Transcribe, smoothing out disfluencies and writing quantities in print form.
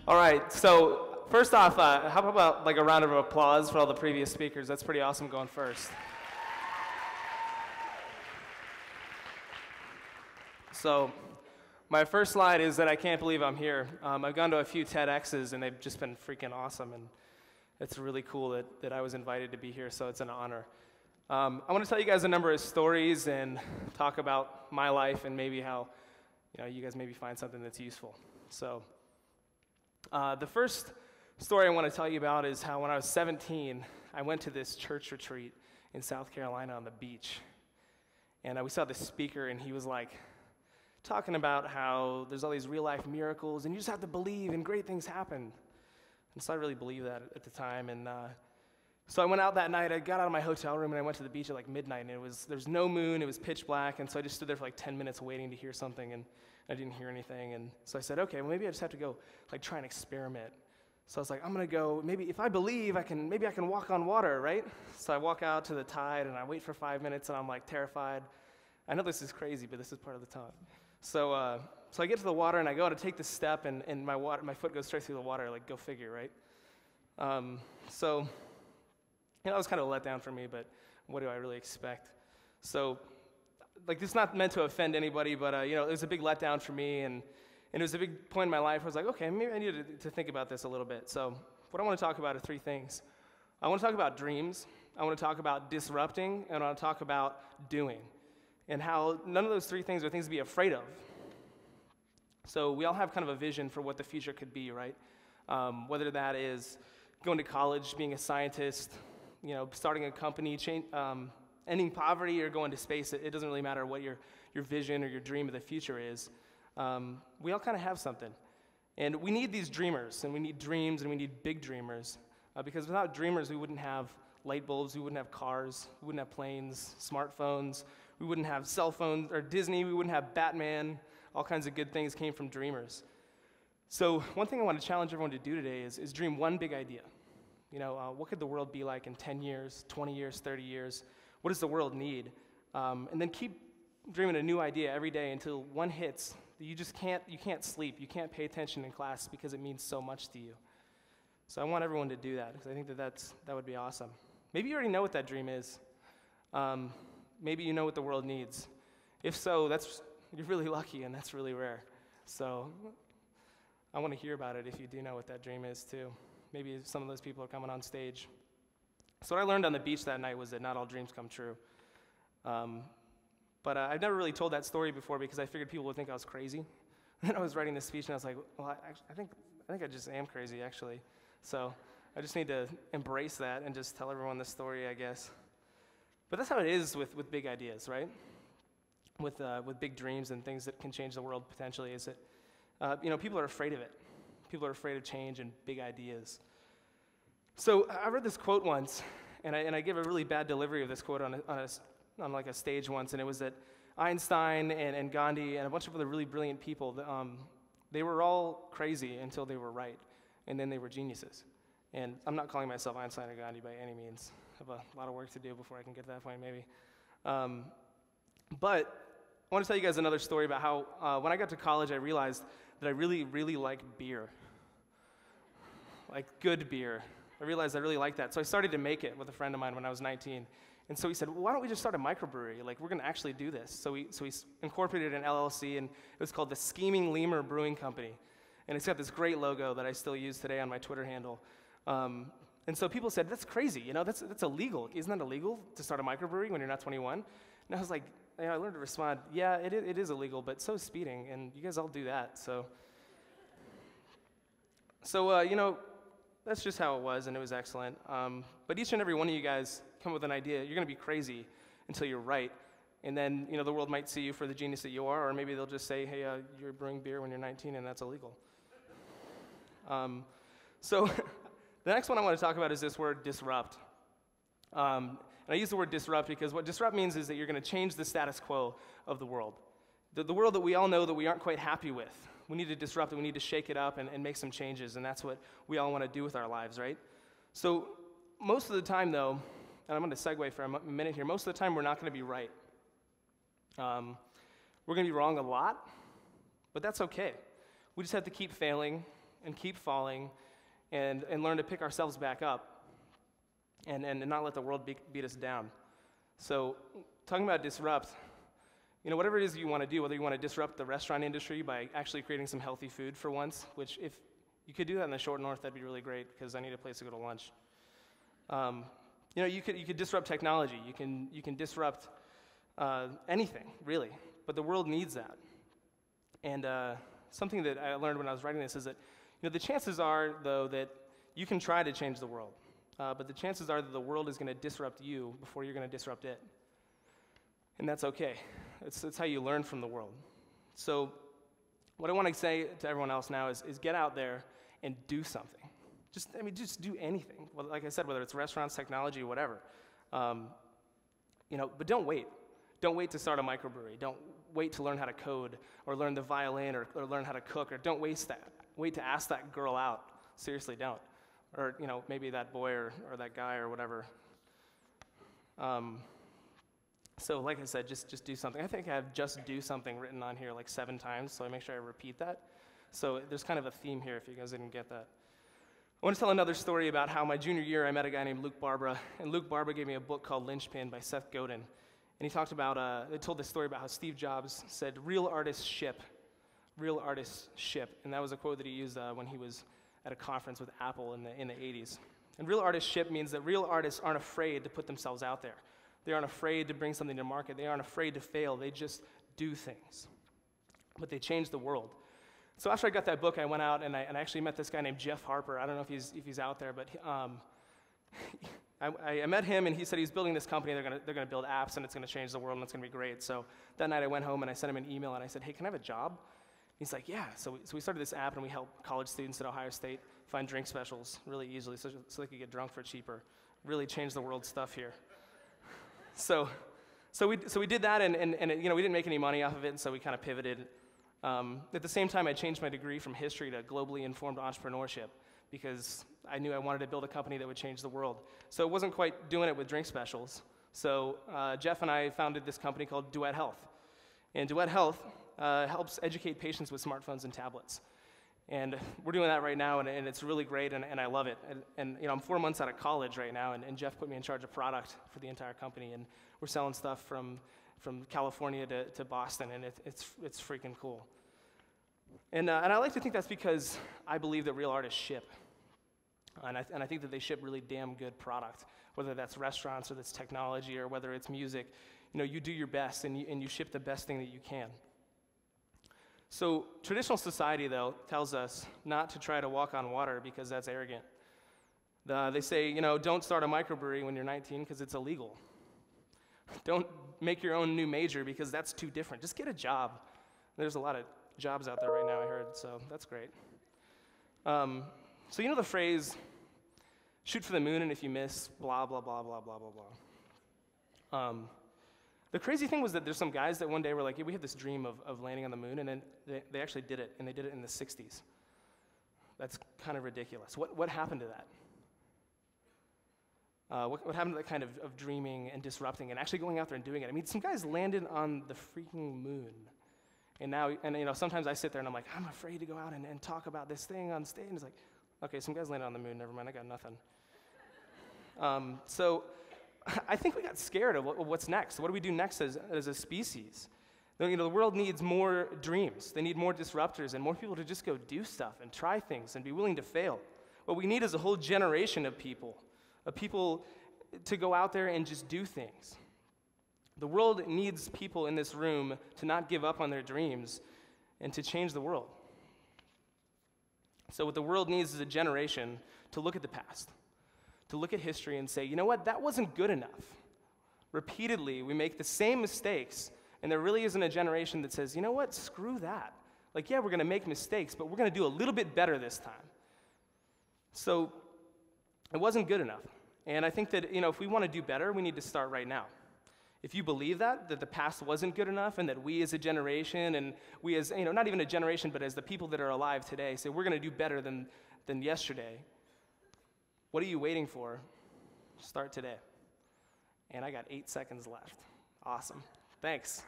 All right, so first off, how about like a round of applause for all the previous speakers? That's pretty awesome going first. So my first slide is that I can't believe I'm here. I've gone to a few TEDx's and they've just been freaking awesome, and it's really cool that I was invited to be here, so it's an honor. I want to tell you guys a number of stories and talk about my life and maybe how you guys maybe find something that's useful. So the first story I want to tell you about is how when I was 17, I went to this church retreat in South Carolina on the beach. And we saw this speaker, and he was like talking about how there's all these real-life miracles, and you just have to believe, and great things happen. And so I really believed that at the time. And so I went out that night. I got out of my hotel room, and I went to the beach at like midnight, and there's no moon. It was pitch black, and so I just stood there for like 10 minutes waiting to hear something, and I didn't hear anything. And so I said, okay, well, maybe I just have to go like try and experiment. So I was like, I'm going to go, maybe if I believe, maybe I can walk on water, right? So I walk out to the tide, and I wait for 5 minutes, and I'm like terrified. I know this is crazy, but this is part of the time. So I get to the water, and I go to take the step, and my foot goes straight through the water, like go figure, right? So that was kind of a letdown for me, but what do I really expect? So, like, this is not meant to offend anybody, but, it was a big letdown for me, and it was a big point in my life where I was like, okay, maybe I need to think about this a little bit. So what I want to talk about are three things. I want to talk about dreams, I want to talk about disrupting, and I want to talk about doing, and how none of those three things are things to be afraid of. So we all have kind of a vision for what the future could be, right? Whether that is going to college, being a scientist, starting a company, ending poverty, or going to space. It doesn't really matter what your vision or your dream of the future is. We all kind of have something. And we need these dreamers, and we need dreams, and we need big dreamers. Because without dreamers, we wouldn't have light bulbs, we wouldn't have cars, we wouldn't have planes, smartphones, we wouldn't have cell phones, or Disney, we wouldn't have Batman. All kinds of good things came from dreamers. So one thing I want to challenge everyone to do today is dream one big idea. What could the world be like in 10 years, 20 years, 30 years? What does the world need? And then keep dreaming a new idea every day until one hits that you can't sleep, you can't pay attention in class because it means so much to you. So I want everyone to do that because I think that would be awesome. Maybe you already know what that dream is. Maybe you know what the world needs. If so, you're really lucky, and that's really rare. So I want to hear about it if you do know what that dream is too. Maybe some of those people are coming on stage. So what I learned on the beach that night was that not all dreams come true. But I've never really told that story before because I figured people would think I was crazy. And I was writing this speech, and I was like, well, I think I just am crazy, actually. So I just need to embrace that and just tell everyone the story, I guess. But that's how it is with big ideas, right? With big dreams and things that can change the world potentially, is that people are afraid of it. People are afraid of change and big ideas. So I read this quote once, and I gave a really bad delivery of this quote on like a stage once, and it was that Einstein and Gandhi and a bunch of other really brilliant people, they were all crazy until they were right, and then they were geniuses. And I'm not calling myself Einstein or Gandhi by any means. I have a lot of work to do before I can get to that point, maybe. But I want to tell you guys another story about how when I got to college, I realized that I really, really like beer. Like good beer. I realized I really liked that. So I started to make it with a friend of mine when I was 19. And so he said, well, why don't we just start a microbrewery? Like, we're going to actually do this. So we incorporated an LLC, and it was called the Scheming Lemur Brewing Company. And it's got this great logo that I still use today on my Twitter handle. And so people said, that's crazy, that's illegal. Isn't that illegal to start a microbrewery when you're not 21? And I was like, I learned to respond, yeah, it is illegal, but so is speeding, and you guys all do that. So that's just how it was, and it was excellent. But each and every one of you guys come with an idea. You're going to be crazy until you're right. And then, the world might see you for the genius that you are, or maybe they'll just say, hey, you're brewing beer when you're 19, and that's illegal. So the next one I want to talk about is this word disrupt. And I use the word disrupt because what disrupt means is that you're going to change the status quo of the world. The world that we all know that we aren't quite happy with. We need to disrupt it, we need to shake it up and make some changes, and that's what we all want to do with our lives, right? So most of the time, though, and I'm going to segue for a minute here, most of the time we're not going to be right. We're going to be wrong a lot, but that's okay. We just have to keep failing, and keep falling and learn to pick ourselves back up and not let the world beat us down. So talking about disrupt, whatever it is you want to do, whether you want to disrupt the restaurant industry by actually creating some healthy food for once, which if you could do that in the short north, that'd be really great because I need a place to go to lunch. You could disrupt technology. You can disrupt anything, really. But the world needs that. And something that I learned when I was writing this is that, the chances are, though, that you can try to change the world. But the chances are that the world is going to disrupt you before you're going to disrupt it. And that's okay. It's how you learn from the world. So what I want to say to everyone else now is get out there and do something. Just do anything. Well, like I said, whether it's restaurants, technology, whatever. But don't wait. Don't wait to start a microbrewery. Don't wait to learn how to code or learn the violin or learn how to cook, or don't waste that. Wait to ask that girl out. Seriously, don't. Or, maybe that boy or that guy or whatever. So like I said, just do something. I think I have just do something written on here like 7 times, so I make sure I repeat that. So there's kind of a theme here if you guys didn't get that. I want to tell another story about how my junior year I met a guy named Luke Barbara, and Luke Barbara gave me a book called Lynchpin by Seth Godin. And he talked about, they told this story about how Steve Jobs said, real artists ship, and that was a quote that he used when he was at a conference with Apple in the 80s. And real artists ship means that real artists aren't afraid to put themselves out there. They aren't afraid to bring something to market. They aren't afraid to fail. They just do things. But they change the world. So after I got that book, I went out and I actually met this guy named Jeff Harper. I don't know if he's out there, but I met him, and he said he's building this company. They're gonna build apps, and it's gonna change the world, and it's gonna be great. So that night I went home and I sent him an email, and I said, hey, can I have a job? He's like, yeah. So we started this app, and we help college students at Ohio State find drink specials really easily so they could get drunk for cheaper. Really change the world stuff here. So we did that, and we didn't make any money off of it, and so we kind of pivoted. At the same time, I changed my degree from history to globally informed entrepreneurship because I knew I wanted to build a company that would change the world. So it wasn't quite doing it with drink specials. So Jeff and I founded this company called Duet Health. And Duet Health helps educate patients with smartphones and tablets. And we're doing that right now, and it's really great, and I love it. And I'm 4 months out of college right now, and Jeff put me in charge of product for the entire company, and we're selling stuff from California to Boston, and it's freaking cool. And I like to think that's because I believe that real artists ship. And I think that they ship really damn good product, whether that's restaurants or that's technology or whether it's music. You do your best, and you ship the best thing that you can. So traditional society, though, tells us not to try to walk on water because that's arrogant. They say, don't start a microbrewery when you're 19 because it's illegal. Don't make your own new major because that's too different. Just get a job. There's a lot of jobs out there right now, I heard, so that's great. So the phrase, shoot for the moon, and if you miss, blah, blah, blah, blah, blah, blah, blah. The crazy thing was that there's some guys that one day were like, yeah, we had this dream of landing on the moon, and then they actually did it, and they did it in the 60s. That's kind of ridiculous. What happened to that? What happened to that kind of dreaming and disrupting and actually going out there and doing it? I mean, some guys landed on the freaking moon. And now, sometimes I sit there and I'm like, I'm afraid to go out and talk about this thing on stage. And it's like, okay, some guys landed on the moon, never mind, I got nothing. So I think we got scared of what's next. What do we do next as a species? The world needs more dreams. They need more disruptors and more people to just go do stuff and try things and be willing to fail. What we need is a whole generation of people to go out there and just do things. The world needs people in this room to not give up on their dreams and to change the world. So what the world needs is a generation to look at the past, to look at history and say, you know what, that wasn't good enough. Repeatedly, we make the same mistakes, and there really isn't a generation that says, you know what, screw that. Like, yeah, we're going to make mistakes, but we're going to do a little bit better this time. So it wasn't good enough. And I think that, if we want to do better, we need to start right now. If you believe that the past wasn't good enough and that we as a generation and we as, not even a generation, but as the people that are alive today say we're going to do better than yesterday, what are you waiting for? Start today. And I got 8 seconds left. Awesome. Thanks.